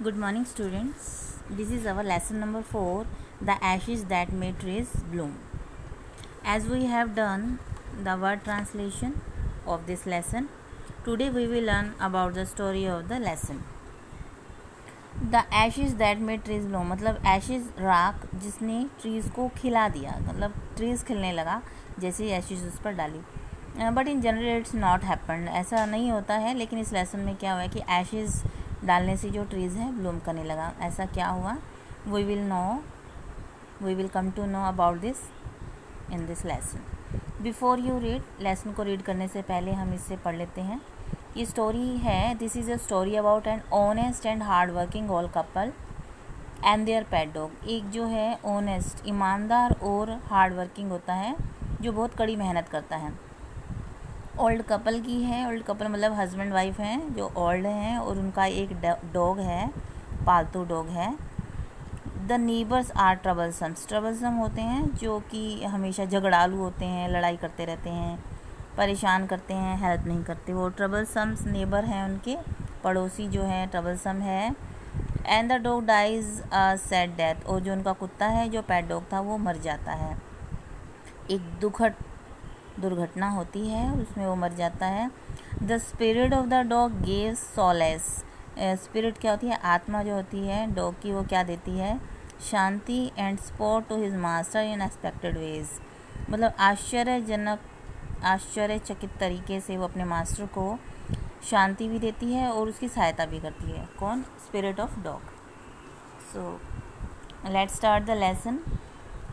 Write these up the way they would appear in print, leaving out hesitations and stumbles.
Good morning, students. This is our lesson number 4, the ashes that made trees bloom. As we have done the word translation of this lesson, today we will learn about the story of the lesson. The ashes that made trees bloom मतलब ashes राख जिसने trees को खिला दिया, मतलब trees खिलने लगा जैसे ही ashes उस पर डाली. But in general it's not happen, ऐसा नहीं होता है. लेकिन इस लेसन में क्या हुआ है कि एशेज़ डालने से जो ट्रीज़ है ब्लूम करने लगा. ऐसा क्या हुआ, we will come to know about this in this lesson. Before you read, lesson को रीड करने से पहले हम इससे पढ़ लेते हैं. ये स्टोरी है, this is a story about an honest and hard working old couple and their pet dog. एक जो है ऑनेस्ट, ईमानदार और हार्ड वर्किंग होता है, जो बहुत कड़ी मेहनत करता है. ओल्ड कपल की है. ओल्ड कपल मतलब हस्बैंड वाइफ हैं जो ओल्ड हैं, और उनका एक डॉग है, पालतू डॉग है. द नीबर्स आर ट्रबलसम होते हैं, जो कि हमेशा झगड़ालू होते हैं, लड़ाई करते रहते हैं, परेशान करते हैं, हेल्प नहीं करते. वो ट्रबलसम्स नेबर हैं, उनके पड़ोसी जो हैं ट्रबलसम है. And the dog dies a sad death, और जो उनका कुत्ता है, जो पेट डॉग था, वो मर जाता है. एक दुखद दुर्घटना होती है, उसमें वो मर जाता है. The spirit of the dog gives solace. Spirit क्या होती है, आत्मा जो होती है डॉग की, वो क्या देती है, शांति. And support to his master in expected ways, मतलब आश्चर्यचकित तरीके से वो अपने मास्टर को शांति भी देती है और उसकी सहायता भी करती है. कौन, spirit of dog. So let's start the lesson.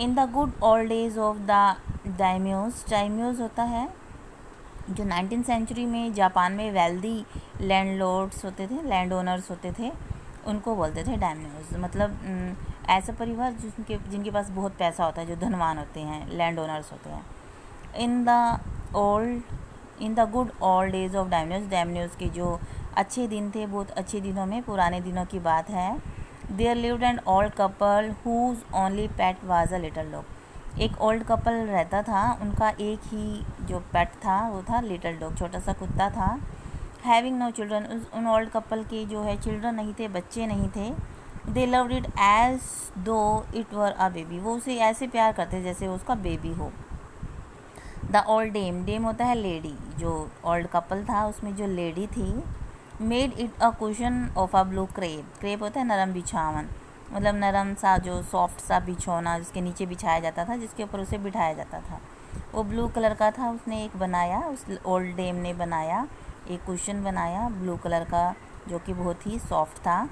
In the good old days of the daimyos होता है जो 19th सेंचुरी में जापान में वेल्दी लैंडलॉर्ड्स होते थे, लैंड ओनर्स होते थे, उनको बोलते थे डायम्योज. मतलब ऐसा परिवार जिनके पास बहुत पैसा होता है, जो धनवान होते हैं, लैंड ओनर्स होते हैं. In the good old days of daimyos के जो अच्छे दिन थे, बहुत अच्छे दिनों में, पुराने दिनों की बात है. There lived an old couple whose only pet was a little dog. एक ओल्ड कपल रहता था, उनका एक ही जो पेट था वो था लिटिल डॉग, छोटा सा कुत्ता था. हैविंग नो चिल्ड्रन, उन ओल्ड कपल के जो है चिल्ड्रन नहीं थे, बच्चे नहीं थे. दे लव्ड इट एज दो इट वर अ बेबी, वो उसे ऐसे प्यार करते जैसे वो उसका बेबी हो. द ओल्ड डेम होता है लेडी, जो ओल्ड कपल था उसमें जो लेडी थी, made it a cushion of a blue crepe होता है नरम बिछावन, मतलब नरम सा जो सॉफ्ट सा बिछौना जिसके नीचे बिछाया जाता था, जिसके ऊपर उसे बिठाया जाता था, वो ब्लू कलर का था. उसने एक बनाया, उस ओल्ड डेम ने बनाया, एक कुशन बनाया ब्लू कलर का, जो कि बहुत ही सॉफ्ट था.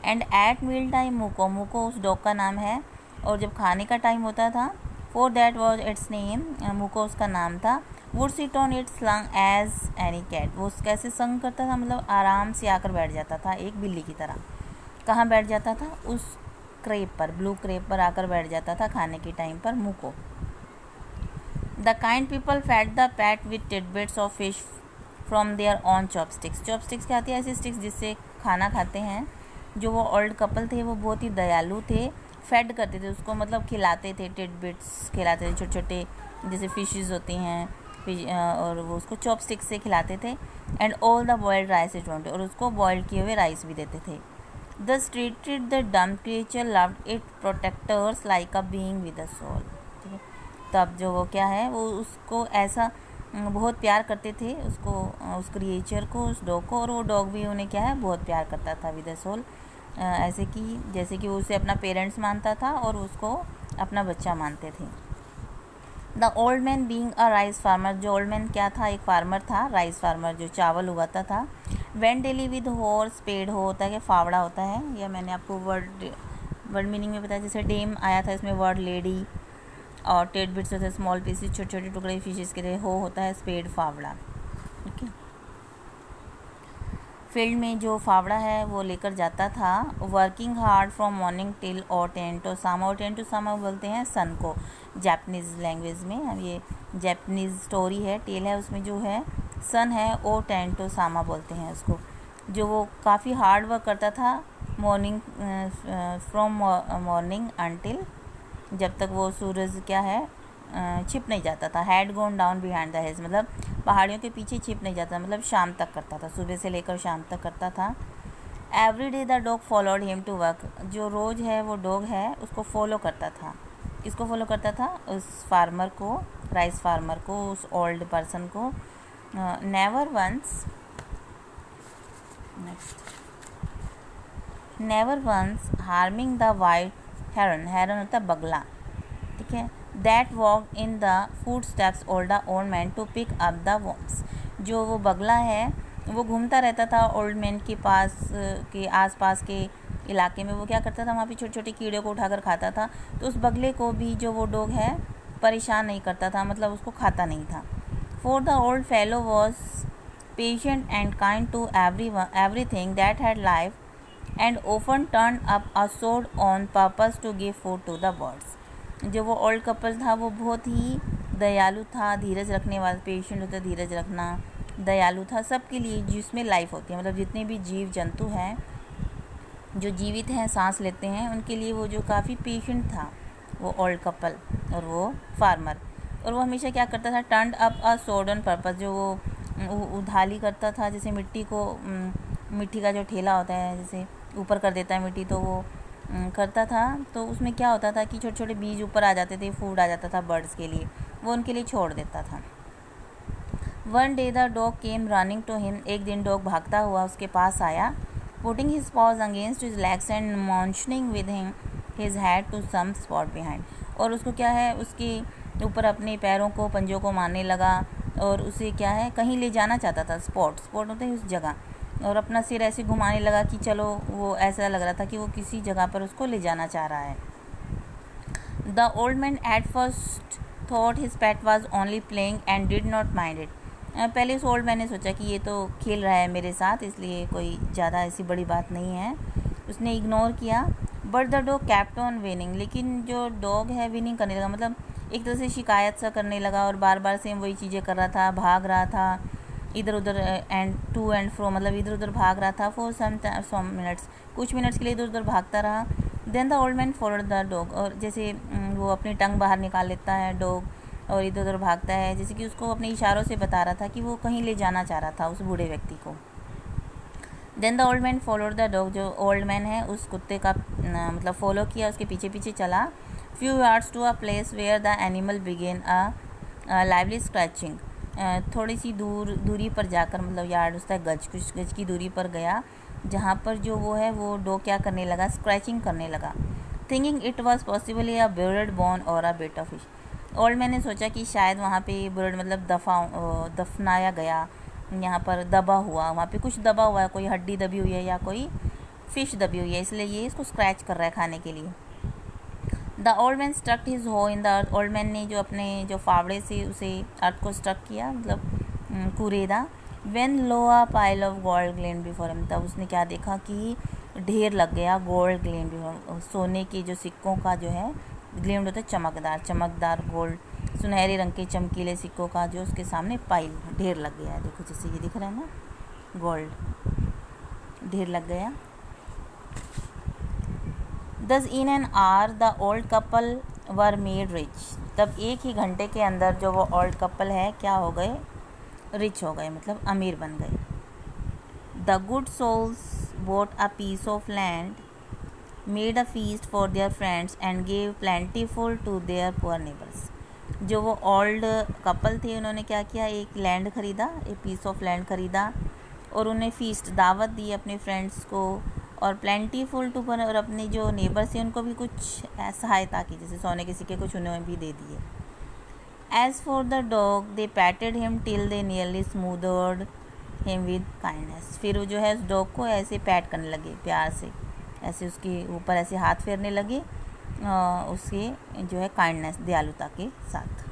एंड एट मील टाइम मुको उस डॉग का नाम है, और जब खाने का टाइम होता था, for that was its name, Muko उसका नाम था. Would sit on its long as any cat, वो कैसे संग करता था, मतलब आराम से आकर बैठ जाता था एक बिल्ली की तरह. कहाँ बैठ जाता था, उस क्रेप पर, ब्लू क्रेप पर आकर बैठ जाता था खाने के टाइम पर Muko. The kind people fed the pet with tidbits of fish from their on chopsticks. Chopsticks क्या आती है, ऐसी स्टिक्स जिससे खाना खाते हैं. जो वो ओल्ड कपल थे वो बहुत ही दयालु थे, फेड करते थे उसको, मतलब खिलाते थे, टिडबिट्स खिलाते थे, छोटे छोटे जैसे फिशेस होती हैं, और वो उसको चॉपस्टिक्स से खिलाते थे. And all the boiled rice it wanted, और उसको बॉयल्ड किए हुए राइस भी देते थे. Thus treated the dumb creature loved its protectors like a being with a soul. ठीक है, तब जो वो क्या है, वो उसको ऐसा बहुत प्यार करते थे, उसको, उस क्रिएचर को, उस डॉग को, और वो डॉग भी उन्हें क्या है, बहुत प्यार करता था विद अ सोल. ऐसे कि जैसे कि वो उसे अपना पेरेंट्स मानता था और उसको अपना बच्चा मानते थे. The old man being a rice farmer, जो ओल्ड मैन क्या था, एक फार्मर था, राइस फार्मर, जो चावल उगाता था. When daily with horse paid हो होता है कि फावड़ा होता है, या मैंने आपको वर्ड मीनिंग में बताया. जैसे डेम आया था, इसमें वर्ड लेडी, और टेड बिट्स होते हैं स्मॉल पीसेस, छोटे छोटे टुकड़े फिशेस के लिए. हो होता है स्पेड, फावड़ा. ओके, फील्ड में जो फावड़ा है वो लेकर जाता था. Working hard from morning till और 10 to सामा, और 10 to सामा बोलते हैं सन को जापानीज़ लैंग्वेज में. अब ये जापानीज़ स्टोरी है, टेल है, उसमें जो है सन है, और 10 to सामा बोलते हैं उसको. जो वो काफ़ी हार्ड वर्क करता था मॉर्निंग, फ्रॉम मॉर्निंग अनटिल, जब तक वो सूरज क्या है, छिप नहीं जाता था. Had gone down behind the hills, मतलब पहाड़ियों के पीछे छिप नहीं जाता, मतलब शाम तक करता था, सुबह से लेकर शाम तक करता था. Every day the dog followed him to work, जो रोज़ है वो डॉग है उसको फॉलो करता था। किसको फॉलो करता था? उस फार्मर को, राइस फार्मर को, उस ओल्ड पर्सन को। Never once harming the white heron, heron होता है बगला, ठीक है। That walk in the food steps old old man to pick up the worms, जो वो बगला है वो घूमता रहता था ओल्ड मैन के पास के आसपास के इलाके में। वो क्या करता था, वहाँ पे छोटे छोटे कीड़े को उठाकर खाता था। तो उस बगले को भी जो वो डॉग है परेशान नहीं करता था, मतलब उसको खाता नहीं था। For the old fellow was patient and kind to everything that had life and often turned up a sword on purpose to give food to the birds। जो वो ओल्ड कपल था वो बहुत ही दयालु था, धीरज रखने वाला, पेशेंट होता है धीरज रखना, दयालु था सबके लिए जिसमें लाइफ होती है, मतलब जितने भी जीव जंतु हैं जो जीवित हैं, सांस लेते हैं, उनके लिए वो जो काफ़ी पेशेंट था वो ओल्ड कपल और वो फार्मर। और वो हमेशा क्या करता था, टर्न्ड अप अ सोड ऑन पर्पस, जो वो उधाली करता था, जैसे मिट्टी को, मिट्टी का जो ठेला होता है जैसे ऊपर कर देता है मिट्टी, तो वो करता था। तो उसमें क्या होता था कि छोटे छोटे बीज ऊपर आ जाते थे, फूड आ जाता था बर्ड्स के लिए, वो उनके लिए छोड़ देता था। One day the dog came running to him, एक दिन डॉग भागता हुआ उसके पास आया। Putting his paws against his legs and motioning with him his head to some spot behind, और उसको क्या है, उसके ऊपर अपने पैरों को, पंजों को मारने लगा और उसे क्या है कहीं ले जाना चाहता था। स्पॉट होते हैं उस जगह, और अपना सिर ऐसे घुमाने लगा कि चलो, वो ऐसा लग रहा था कि वो किसी जगह पर उसको ले जाना चाह रहा है। The old man at first thought his pet was only playing and did not mind it. पहले उस ओल्ड मैन ने सोचा कि ये तो खेल रहा है मेरे साथ, इसलिए कोई ज़्यादा ऐसी बड़ी बात नहीं है, उसने इग्नोर किया। But the dog kept on winning, लेकिन जो डॉग है विनिंग करने लगा, मतलब एक तरह से शिकायत सा करने लगा और बार बार सेम वही चीज़ें कर रहा था, भाग रहा था इधर उधर, एंड टू एंड फ्रो, मतलब इधर उधर भाग रहा था। फॉर सम मिनट्स, कुछ मिनट्स के लिए इधर उधर भागता रहा। Then the old man followed the dog, और जैसे वो अपनी टंग बाहर निकाल लेता है डॉग और इधर उधर भागता है, जैसे कि उसको अपने इशारों से बता रहा था कि वो कहीं ले जाना चाह रहा था उस बूढ़े व्यक्ति को। Then the old man followed the dog, जो ओल्ड मैन है उस कुत्ते का मतलब फॉलो किया, उसके पीछे पीछे चला। Few yards to a place where the animal began a lively scratching, थोड़ी सी दूरी पर जाकर, मतलब यार्ड उसका गज, कुछ गज की दूरी पर गया, जहाँ पर जो वो है वो डॉग क्या करने लगा, स्क्रैचिंग करने लगा। Thinking it was possibly a bird bone or a bit of fish, old man ने सोचा कि शायद वहाँ पे बर्ड मतलब दफनाया गया, यहाँ पर दबा हुआ, वहाँ पे कुछ दबा हुआ है, कोई हड्डी दबी हुई है या कोई फिश दबी हुई है, इसलिए ये इसको स्क्रैच कर रहा है खाने के लिए। The old man struck his hoe in the earth, old man ने जो अपने जो फावड़े से उसे अर्थ को स्ट्रक किया, मतलब कुरेदा। When lo a pile of gold gleamed before him, तब उसने क्या देखा कि ढेर लग गया गोल्ड ग्लेन बिफोर, सोने के जो सिक्कों का जो है, ग्लेन होता है चमकदार, चमकदार गोल्ड, सुनहरे रंग के चमकीले सिक्कों का जो उसके सामने पाइल, ढेर लग गया है। देखो जैसे ये दिख रहा है ना, गोल्ड ढेर लग गया। Thus in an hour the old couple were made rich, तब एक ही घंटे के अंदर जो वो ओल्ड कपल है क्या हो गए, रिच हो गए, मतलब अमीर बन गए। The good souls bought a piece of land, made a feast for their friends and gave plentiful to their poor neighbors। जो वो ओल्ड कपल थे उन्होंने क्या किया, एक लैंड खरीदा, एक पीस ऑफ लैंड खरीदा और उन्हें फीस्ट, दावत दी अपने फ्रेंड्स को, और प्लेंटीफुल टू, और अपने जो नेबर्स थे उनको भी कुछ सहायता की, जैसे सोने के सिक्के कुछ उन्हें भी दे दिए। As for the dog they patted him till they nearly smothered him with kindness, फिर वो जो है उस डॉग को ऐसे पैट करने लगे प्यार से, ऐसे उसके ऊपर ऐसे हाथ फेरने लगे उसके जो है काइंडनेस, दयालुता के साथ।